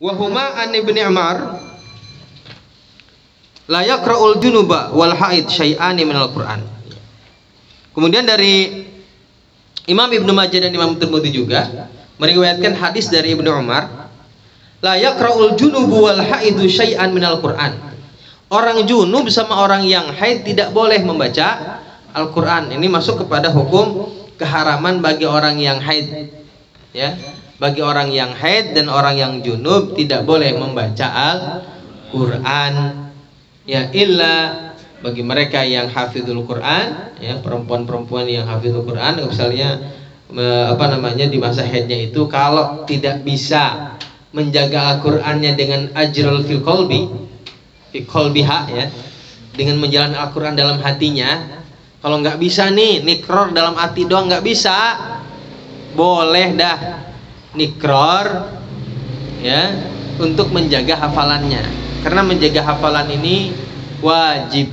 Wa huma an Ibnu Umar la yaqra'ul junuba wal haid syai'ani minal Qur'an. Kemudian dari Imam Ibnu Majah dan Imam Tirmidzi juga meriwayatkan hadis dari Ibnu Umar, la yaqra'ul junubu wal haidu syai'an minal Qur'an. Orang junub sama orang yang haid tidak boleh membaca Al-Qur'an. Ini masuk kepada hukum keharaman bagi orang yang haid. Ya, bagi orang yang haid dan orang yang junub tidak boleh membaca Al-Qur'an. Ya, illa bagi mereka yang hafizul Quran, ya, perempuan-perempuan yang hafizul Quran, misalnya di masa haidnya itu kalau tidak bisa menjaga Al-Qur'annya dengan ajrul fil qalbiha, ya, dengan menjalankan Al-Qur'an dalam hatinya. Kalau nggak bisa nih nikror dalam hati doang nggak bisa, boleh dah nikror, ya, untuk menjaga hafalannya, karena menjaga hafalan ini wajib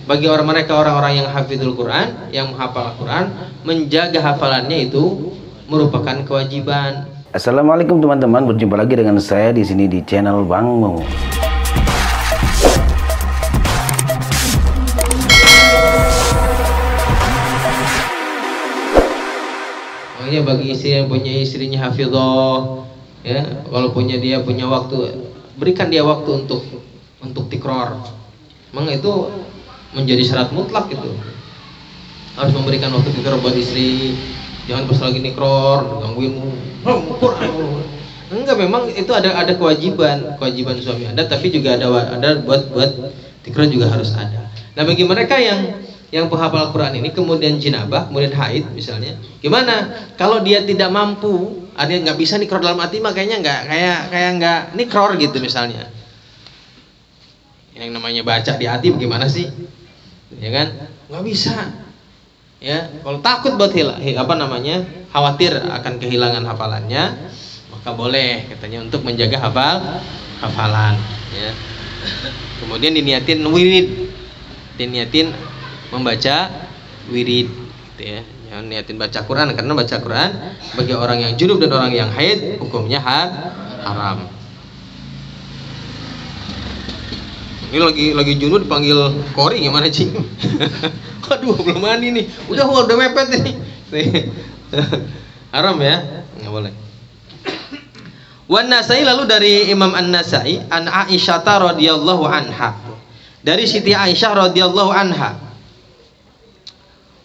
bagi orang-orang yang hafizul Quran, yang menghafal Al-Quran. Menjaga hafalannya itu merupakan kewajiban. Assalamualaikum teman-teman, berjumpa lagi dengan saya di sini di channel Bang Mo. Makanya bagi istri yang punya istrinya hafizah, ya, kalau dia punya waktu, berikan dia waktu untuk tikror. Memang itu menjadi syarat mutlak, itu harus memberikan waktu tikror buat istri. Jangan pas lagi nikror gangguin Quran. Enggak, memang itu ada kewajiban suami Anda, tapi juga ada buat tikror juga harus ada. Nah, bagi mereka yang penghafal Quran ini kemudian jinabah, kemudian haid misalnya, gimana kalau dia tidak mampu, ada yang nggak bisa nikror dalam hati, makanya nggak nikror gitu misalnya. Yang namanya baca di hati bagaimana sih, ya kan, nggak bisa, ya. Kalau takut buat khawatir akan kehilangan hafalannya, maka boleh katanya untuk menjaga hafalan, ya. Kemudian diniatin wirid, diniatin membaca wirid, gitu ya. Jangan niatin baca Quran, karena baca Quran bagi orang yang junub dan orang yang haid hukumnya haram. Ini lagi junub dipanggil Kori gimana sih? Aduh, belum mandi nih. Udah mepet nih. Haram ya? Nggak boleh. Wan Nasai, lalu dari Imam An-Nasai an Aisyah radhiyallahu anha. Dari Siti Aisyah radhiyallahu anha.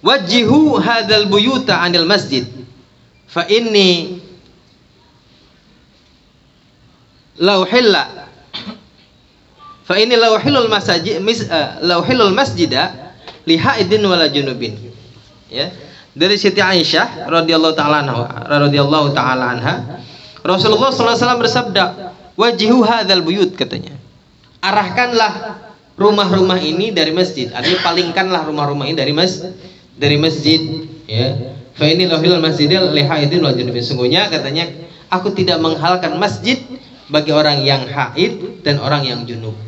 Wajjihu hadzal buyuta 'anil masjid. Fa inni law hilla fa ini lauhilul masjida li haidin wala junubin, ya. Dari Siti Aisyah radhiyallahu taala anha, Rasulullah sallallahu alaihi wasallam bersabda, wajihu hadzal buyut, katanya, arahkanlah rumah-rumah ini dari masjid, artinya palingkanlah rumah-rumah ini dari masjid, ya. Fa ini lauhilul masjida li haidin wala junubin, sungguhnya katanya aku tidak menghalalkan masjid bagi orang yang haid dan orang yang junub,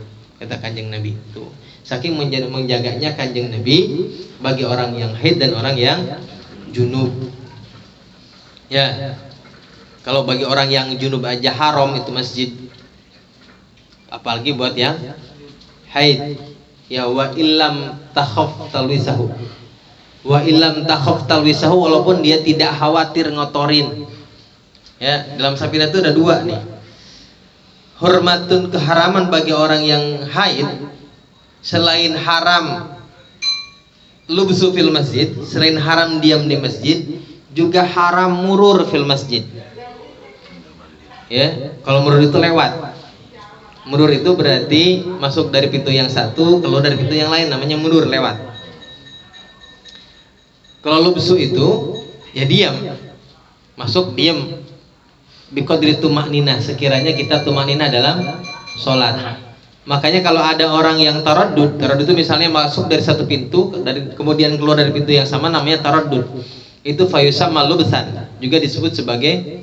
kata Kanjeng Nabi. Tuh, saking menjaganya Kanjeng Nabi bagi orang yang haid dan orang yang junub. Ya, kalau bagi orang yang junub aja haram itu masjid, apalagi buat yang haid. Ya, wa illam takhaf talwisahu. Wa illam takhaf talwisahu, walaupun dia tidak khawatir ngotorin. Ya, dalam sabina itu ada dua nih. Hormatun, keharaman bagi orang yang haid, selain haram lubsu fil masjid, selain haram diam di masjid, juga haram murur fil masjid, ya. Kalau murur itu lewat, murur itu berarti masuk dari pintu yang satu keluar dari pintu yang lain, namanya murur, lewat. Kalau lubsu itu ya diam, masuk diam. Biqadri tumakninah, sekiranya kita tumakninah dalam sholat. Makanya kalau ada orang yang taraddud itu misalnya masuk dari satu pintu, kemudian keluar dari pintu yang sama, namanya taraddud. Itu fayusamma lubsan, juga disebut sebagai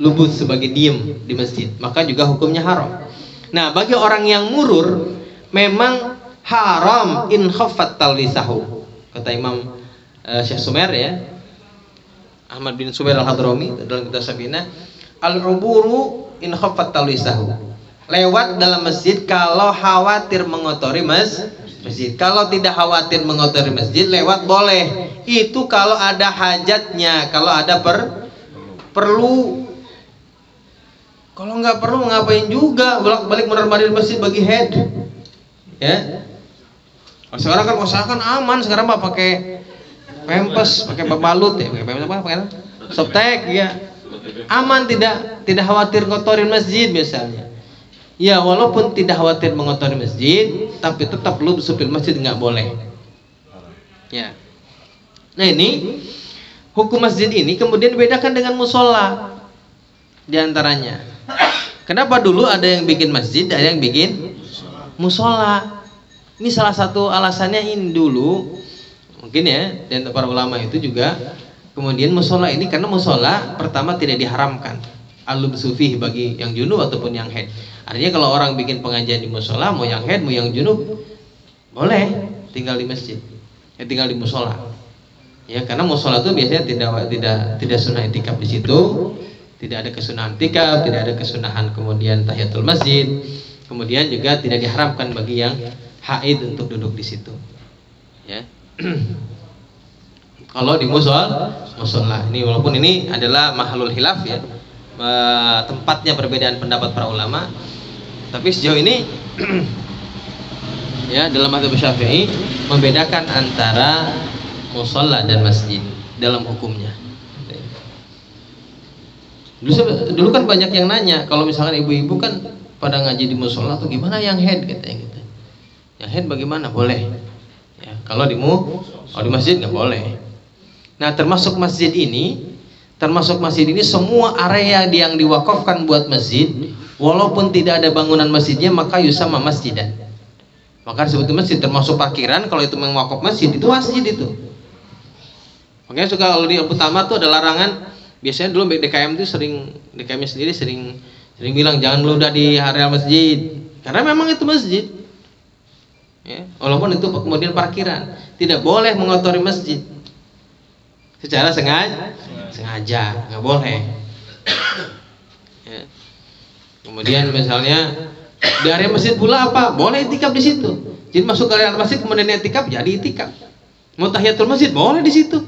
lubus, sebagai diem di masjid. Maka juga hukumnya haram. Nah, bagi orang yang murur memang haram in khaffat talwisahu. Kata Imam Syekh Sumer, ya, Ahmad bin Sumer al-Hadrami dalam kitab Sabina, al-uburu in khaffat talwisahu. Lewat dalam masjid kalau khawatir mengotori masjid. Kalau tidak khawatir mengotori masjid, lewat boleh. Itu kalau ada hajatnya, kalau ada perlu. Kalau nggak perlu ngapain juga bolak-balik mondar-mandir masjid bagi head. Ya. Sekarang kan usahakan aman, sekarang mah pakai pempes, pakai balut ya, pakai pempes apa? Pakai softtek ya. Aman, tidak khawatir ngotorin masjid misalnya. Ya, walaupun tidak khawatir mengotori masjid, tapi tetap lu supir masjid nggak boleh. Ya. Nah ini hukum masjid ini kemudian dibedakan dengan musola diantaranya. Kenapa dulu ada yang bikin masjid, ada yang bikin musola? Ini salah satu alasannya ini dulu, mungkin ya, dan para ulama itu juga. Kemudian musola ini karena musola pertama tidak diharamkan al-lubsu fihi bagi yang junub ataupun yang haid. Artinya kalau orang bikin pengajian di musola, mau yang haid mau yang junub boleh tinggal di masjid, tinggal di musola. Ya, karena musola itu biasanya tidak sunnah itikaf di situ, tidak ada kesunahan itikaf, tidak ada kesunahan kemudian tahiyatul masjid, kemudian juga tidak diharamkan bagi yang haid untuk duduk di situ. Ya. Kalau di musola ini walaupun ini adalah mahalul khilaf ya, tempatnya perbedaan pendapat para ulama, tapi sejauh ini ya dalam mazhab Syafi'i membedakan antara musola dan masjid dalam hukumnya. Dulu kan banyak yang nanya, kalau misalkan ibu-ibu kan pada ngaji di musola tuh gimana yang head katanya gitu. Yang head bagaimana? Boleh. Ya, kalau di masjid nggak boleh. Nah, termasuk masjid ini semua area yang diwakafkan buat masjid, walaupun tidak ada bangunan masjidnya, maka yusama masjidan. Maka disebut masjid, termasuk parkiran. Kalau itu mewakaf masjid, itu masjid itu. Makanya suka kalau di utama tuh ada larangan. Biasanya dulu DKM itu DKM sendiri sering bilang jangan meludah di area masjid, karena memang itu masjid. Ya, walaupun itu kemudian parkiran, tidak boleh mengotori masjid secara sengaja, nggak boleh. Ya. Kemudian misalnya di area masjid pula apa? Boleh itikaf di situ. Jadi masuk ke area masjid kemudian itikaf, jadi itikaf. Mau tahiyatul masjid boleh di situ.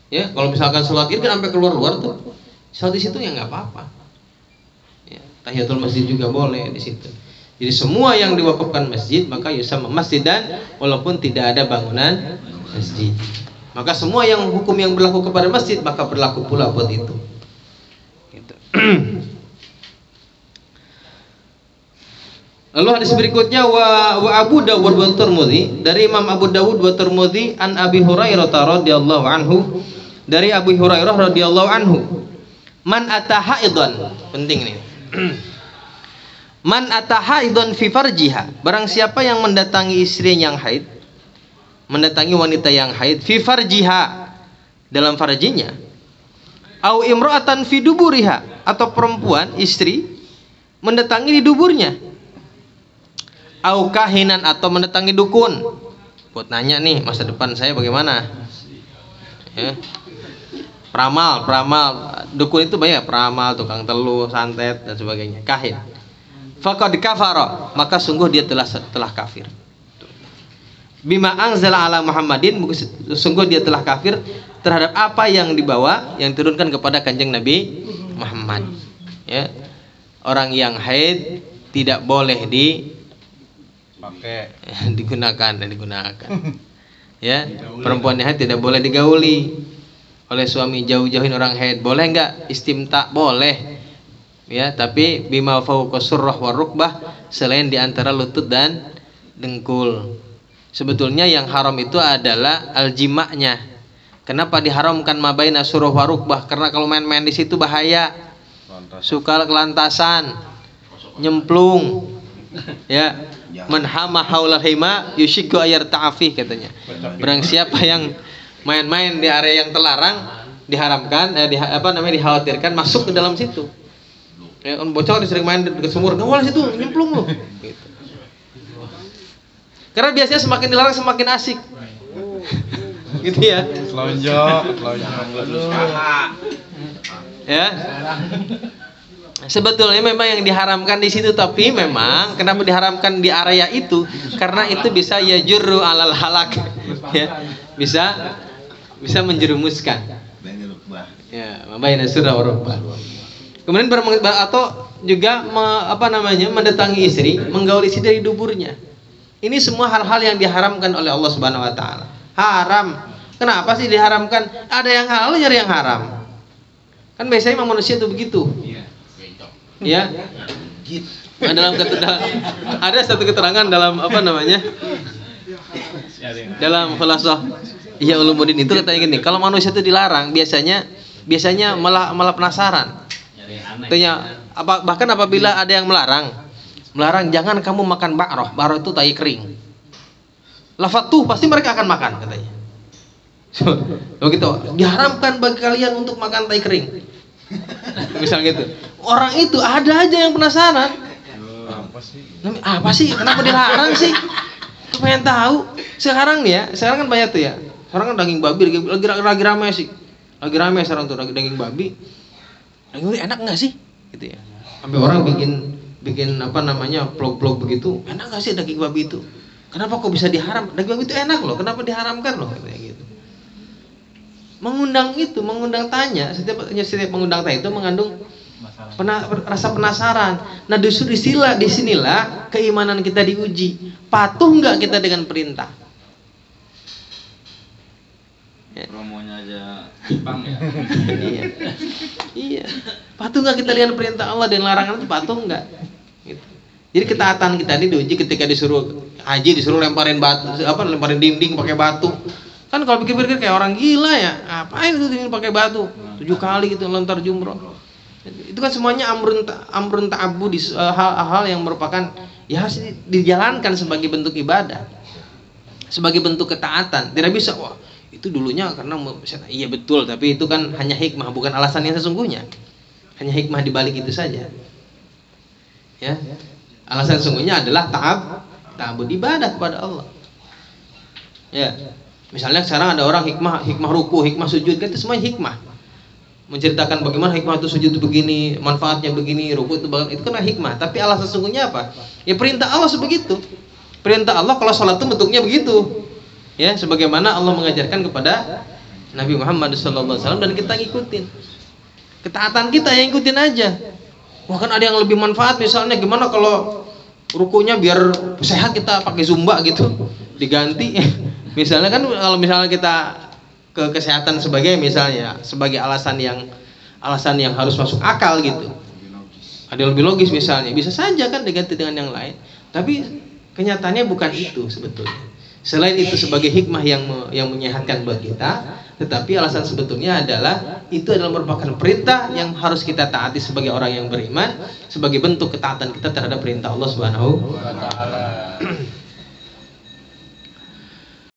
Ya, kalau misalkan sholat id kan sampai keluar tuh, sholat di situ ya nggak apa-apa. Ya, tahiyatul masjid juga boleh di situ. Jadi semua yang diwakafkan masjid maka yusama masjidan walaupun tidak ada bangunan masjid. Maka semua yang hukum yang berlaku kepada masjid maka berlaku pula buat itu. Gitu. Lalu hadis berikutnya wa Abu Dawud wa Tirmidzi, dari Imam Abu Dawud wa Tirmidzi an Abi Hurairah radhiyallahu anhu, dari Abu Hurairah radhiyallahu anhu, man atahaidan, penting nih. Man atahaidan fi farjiha, barang siapa yang mendatangi istri yang haid, mendatangi wanita yang haid, fi farjiha, dalam farjinya, au imra'atan fi duburiha, atau perempuan istri mendatangi di duburnya, au kahinan, atau mendatangi dukun. Buat nanya nih masa depan saya bagaimana ya. Peramal, dukun itu banyak, peramal, tukang teluh, santet dan sebagainya, kahin. Faqad kafara, maka sungguh dia telah kafir. Bima anzala ala Muhammadin, sungguh dia telah kafir terhadap apa yang dibawa, yang diturunkan kepada Kanjeng Nabi Muhammad. Ya. Orang yang haid tidak boleh digunakan. Ya, perempuan yang haid tidak boleh digauli oleh suami. Jauh-jauhin orang haid. Boleh enggak istimta? Boleh. Ya, tapi bima fawqa surrah wa rukbah, selain di antara lutut dan dengkul. Sebetulnya yang haram itu adalah aljima'nya. Kenapa diharamkan mabaina surrah wa rukbah? Karena kalau main-main di situ bahaya. Suka kelantasan, nyemplung. Ya, man hama haulal hima yushikku ayar ta'afih katanya. Barang siapa yang main-main di area yang terlarang, diharamkan, dikhawatirkan masuk ke dalam situ. Ya, kan bocor sering main di sumur, nggak boleh situ, nyemplung loh. Gitu. Karena biasanya semakin dilarang semakin asik. Gitu ya. Selonjok. Ya. Sebetulnya memang yang diharamkan di situ, tapi memang kenapa diharamkan di area itu? Karena itu bisa yajurru alal halak, ya, bisa menjerumuskan. Ya, mabaina surah wa rukbah. Kemudian atau juga mendatangi istri, menggauli istri dari duburnya. Ini semua hal-hal yang diharamkan oleh Allah Subhanahu wa taala. Haram. Kenapa sih diharamkan? Ada yang halal, ada yang haram. Kan biasanya memang manusia itu begitu. Ya. Ada satu keterangan dalam dalam falsafah Ihya Ulumuddin itu katanya gini, kalau manusia itu dilarang biasanya malah penasaran. Bahkan apabila ada yang melarang jangan kamu makan ba'roh. Ba'roh itu tai kering. Lafatuh pasti mereka akan makan katanya. Begitu, diharamkan bagi kalian untuk makan tai kering. Misal gitu. Orang itu ada aja yang penasaran. Apa sih? Kenapa dilarang sih? Pengen tahu. Sekarang kan banyak tuh ya. Sekarang kan daging babi lagi ramai sih. Lagi ramai sekarang tuh daging babi. Daging babi enak nggak sih? Gitu ya. Sampai orang bikin vlog-vlog begitu. Enak nggak sih daging babi itu? Kenapa kok bisa diharam? Daging babi itu enak loh. Kenapa diharamkan loh? Kayak gitu. Mengundang tanya, setiap mengundang tanya itu mengandung rasa penasaran. Nah, justru disinilah keimanan kita diuji. Patuh nggak kita dengan perintah? Promonya aja Jepang ya. Iya. Patuh nggak kita dengan perintah Allah dan larangan itu patuh nggak? Gitu. Jadi ketaatan kita ini diuji ketika disuruh haji, disuruh lemparin dinding pakai batu. Kan kalau pikir-pikir kayak orang gila ya, apain itu ini pakai batu 7 kali gitu lontar jumroh. Itu kan semuanya amrun ta'abbudi, hal-hal yang merupakan ya harus dijalankan sebagai bentuk ibadah, sebagai bentuk ketaatan. Tidak bisa wah itu dulunya karena iya betul, tapi itu kan hanya hikmah, bukan alasan yang sesungguhnya. Hanya hikmah di balik itu saja. Ya. Alasan sesungguhnya adalah ta'abbud ibadah kepada Allah. Ya. Misalnya sekarang ada orang hikmah ruku, hikmah sujud, kan itu semuanya hikmah. Menceritakan bagaimana hikmah itu sujud itu begini, manfaatnya begini, ruku itu kan hikmah. Tapi alasan sesungguhnya apa? Ya perintah Allah sebegitu. Perintah Allah kalau sholat itu bentuknya begitu. Ya, sebagaimana Allah mengajarkan kepada Nabi Muhammad SAW dan kita ngikutin. Ketaatan kita yang ikutin aja. Wah kan ada yang lebih manfaat, misalnya gimana kalau rukunya biar sehat kita pakai zumba gitu, diganti. Misalnya kan kalau misalnya kita ke kesehatan sebagai alasan yang harus masuk akal gitu. Ada yang lebih logis misalnya, bisa saja kan diganti dengan yang lain. Tapi kenyataannya bukan itu sebetulnya. Selain itu sebagai hikmah yang menyehatkan buat kita, tetapi alasan sebetulnya adalah itu adalah merupakan perintah yang harus kita taati sebagai orang yang beriman, sebagai bentuk ketaatan kita terhadap perintah Allah Subhanahu wa taala.